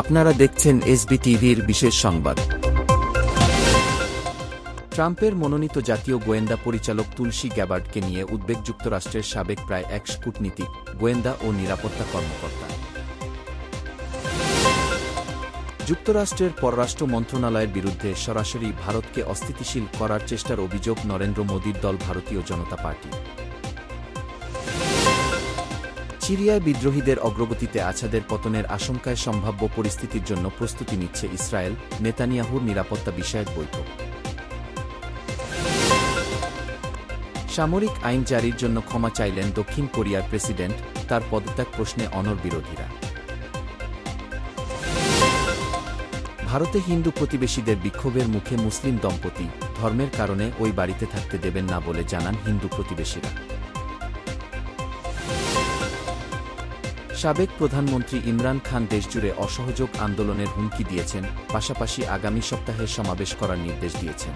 আপনারা দেখছেন এসবিটিভির বিশেষ সংবাদ। ট্রাম্পের মনোনীত জাতীয় গোয়েন্দা পরিচালক তুলসী গ্যাবার্ডকে নিয়ে উদ্বেগ যুক্তরাষ্ট্রের সাবেক প্রায় 100 কূটনীতিক, গোয়েন্দা ও নিরাপত্তা কর্মকর্তা। যুক্তরাষ্ট্রের পররাষ্ট্র মন্ত্রণালয়ের বিরুদ্ধে সরাসরি ভারতকে অস্থিতিশীল করার চেষ্টার অভিযোগ নরেন্দ্র মোদীর দল ভারতীয় জনতা পার্টি। সিরিয়ায় বিদ্রোহীদের অগ্রগতিতে আছাদের পতনের আশঙ্কায় সম্ভাব্য পরিস্থিতির জন্য প্রস্তুতি নিচ্ছে ইসরায়েল, নেতানিয়াহুর নিরাপত্তা বিষয়ক বৈঠক। সামরিক আইন জারির জন্য ক্ষমা চাইলেন দক্ষিণ কোরিয়ার প্রেসিডেন্ট, তার পদত্যাগ প্রশ্নে অনড় বিরোধীরা। ভারতে হিন্দু প্রতিবেশীদের বিক্ষোভের মুখে মুসলিম দম্পতি, ধর্মের কারণে ওই বাড়িতে থাকতে দেবেন না বলে জানান হিন্দু প্রতিবেশীরা। সাবেক প্রধানমন্ত্রী ইমরান খান দেশজুড়ে অসহযোগ আন্দোলনের হুমকি দিয়েছেন, পাশাপাশি আগামী সপ্তাহে সমাবেশ করার নির্দেশ দিয়েছেন।